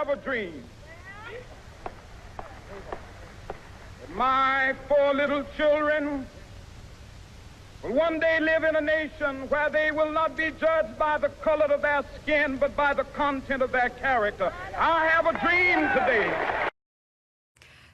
have a dream that my 4 little children will one day live in a nation where they will not be judged by the color of their skin, but by the content of their character. I have a dream today.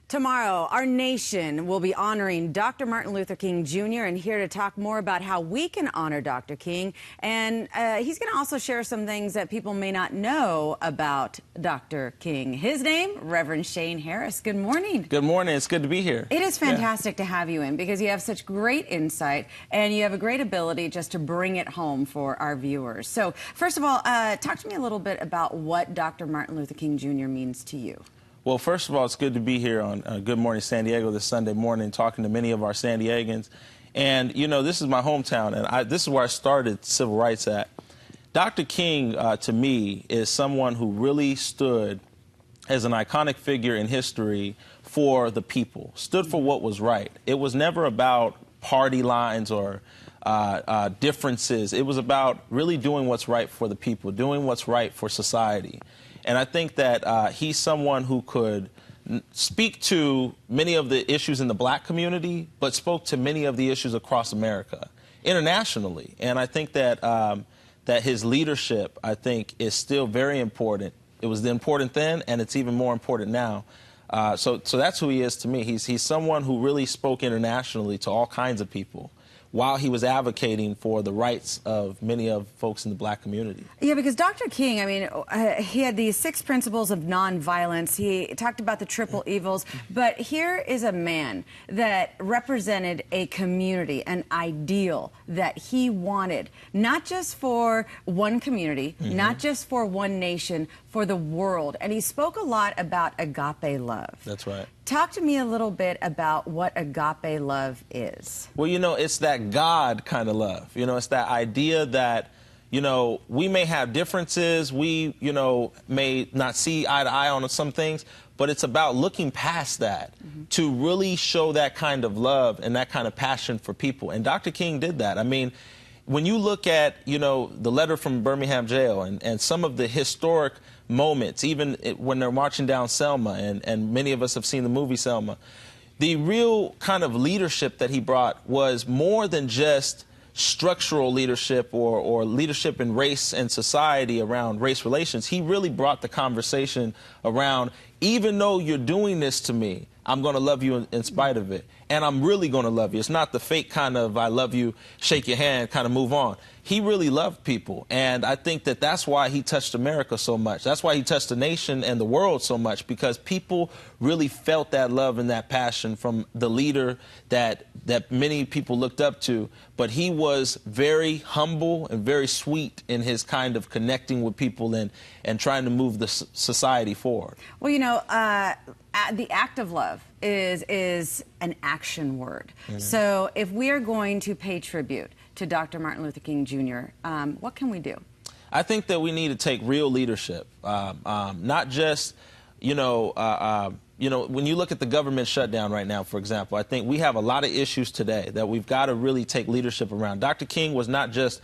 Tomorrow, our nation will be honoring Dr. Martin Luther King Jr. and here to talk more about how we can honor Dr. King. And he's going to also share some things that people may not know about Dr. King. His name, Reverend Shane Harris. Good morning. Good morning. It's good to be here. It is fantastic to have you in because you have such great insight and you have a great ability just to bring it home for our viewers. So, first of all, talk to me a little bit about what Dr. Martin Luther King Jr. means to you. Well, first of all, it's good to be here on Good Morning San Diego this Sunday morning, talking to many of our San Diegans. And, you know, this is my hometown, and this is where I started civil rights at. Dr. King, to me, is someone who really stood as an iconic figure in history for the people, stood for what was right. It was never about party lines or differences. It was about really doing what's right for the people, doing what's right for society. And I think that he's someone who could speak to many of the issues in the black community, but spoke to many of the issues across America, internationally. And I think that that his leadership, I think, is still very important. It was important then, and it's even more important now. So that's who he is to me. He's someone who really spoke internationally to all kinds of people, while he was advocating for the rights of many of folks in the black community. Yeah, because Dr. King, I mean, he had these 6 principles of nonviolence. He talked about the triple evils. But here is a man that represented a community, an ideal that he wanted, not just for one community, not just for one nation, for the world. And he spoke a lot about agape love. That's right. Talk to me a little bit about what agape love is. Well, you know, it's that God kind of love. You know, it's that idea that, you know, we may have differences. We, you know, may not see eye to eye on some things, but it's about looking past that to really show that kind of love and that kind of passion for people. And Dr. King did that. I mean, when you look at, you know, the letter from Birmingham jail and some of the historic moments, even when they're marching down Selma, and many of us have seen the movie Selma, the real kind of leadership that he brought was more than just structural leadership or leadership in race and society around race relations. He really brought the conversation around, even though you're doing this to me, I'm going to love you in spite of it. And I'm really going to love you. It's not the fake kind of I love you, shake your hand, kind of move on. He really loved people. And I think that that's why he touched America so much. That's why he touched the nation and the world so much, because people really felt that love and that passion from the leader that many people looked up to. But he was very humble and very sweet in his kind of connecting with people and trying to move the society forward. Well, you know, the act of love is an action word. So if we are going to pay tribute to Dr. Martin Luther King Jr., what can we do? I think that we need to take real leadership, not just, you know, when you look at the government shutdown right now, for example, I think we have a lot of issues today that we've got to really take leadership around. Dr. King was not just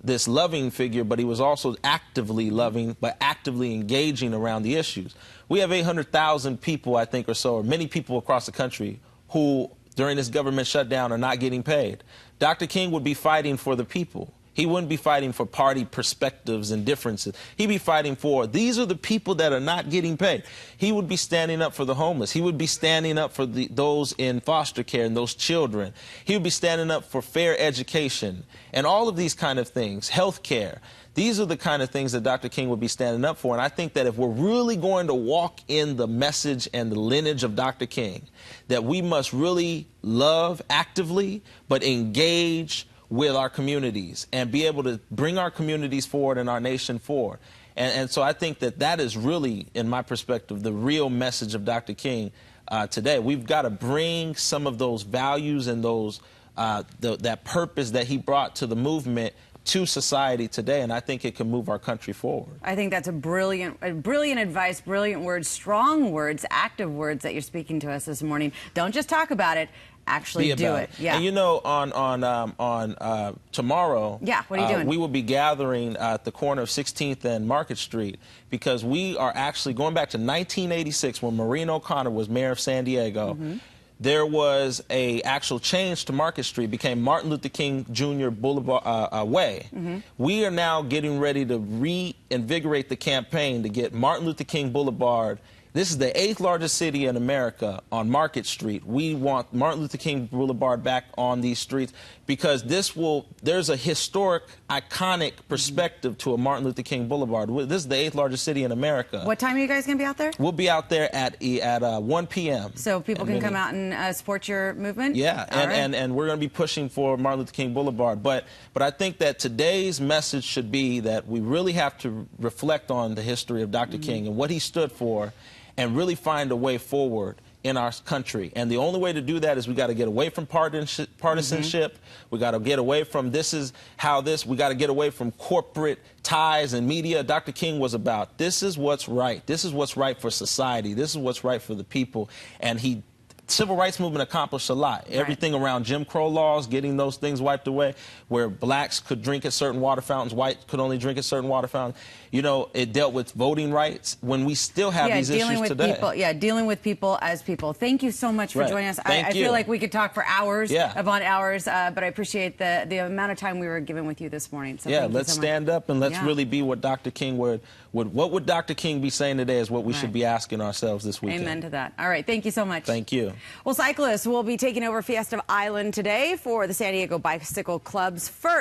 this loving figure, but he was also actively loving, but actively engaging around the issues. We have 800,000 people, I think, or so, or many people across the country who, during this government shutdown, are not getting paid. Dr. King would be fighting for the people. He wouldn't be fighting for party perspectives and differences. He'd be fighting for, these are the people that are not getting paid. He would be standing up for the homeless. He would be standing up for those in foster care and those children. He would be standing up for fair education and all of these kind of things, health care. These are the kind of things that Dr. King would be standing up for. And I think that if we're really going to walk in the message and the lineage of Dr. King, that we must really love actively, but engage with our communities and be able to bring our communities forward and our nation forward. And so I think that that is really, in my perspective, the real message of Dr. King today. We've got to bring some of those values and those that purpose that he brought to the movement to society today, and I think it can move our country forward. I think that's a brilliant advice, brilliant words, strong words, active words that you're speaking to us this morning. Don't just talk about it. actually do it. Yeah. And you know, on tomorrow, yeah, what are you doing? We will be gathering at the corner of 16th and Market Street, because we are actually going back to 1986 when Maureen O'Connor was mayor of San Diego. There was a actual change to Market Street, became Martin Luther King Jr. Boulevard Way. We are now getting ready to reinvigorate the campaign to get Martin Luther King Boulevard. This is the 8th largest city in America on Market Street. We want Martin Luther King Boulevard back on these streets, because there's a historic, iconic perspective to a Martin Luther King Boulevard. This is the 8th largest city in America. What time are you guys going to be out there? We'll be out there at 1 p.m. So people can come out and support your movement? Yeah, and we're going to be pushing for Martin Luther King Boulevard. But I think that today's message should be that we really have to reflect on the history of Dr. King and what he stood for, and really find a way forward in our country. And the only way to do that is we got to get away from partisanship. We got to get away from we got to get away from corporate ties and media. Dr. King was about, this is what's right. This is what's right for society. This is what's right for the people. And civil rights movement accomplished a lot. Right. Everything around Jim Crow laws, getting those things wiped away, where blacks could drink at certain water fountains, whites could only drink at certain water fountains. You know, it dealt with voting rights, when we still have these issues today. Dealing with people as people. Thank you so much for joining us. I feel like we could talk for hours upon hours, but I appreciate the amount of time we were given with you this morning. So let's stand up and let's really be what Dr. King what would Dr. King be saying today is what we should be asking ourselves this weekend. Amen to that. All right, thank you so much. Thank you. Well, cyclists will be taking over Fiesta Island today for the San Diego Bicycle Club's first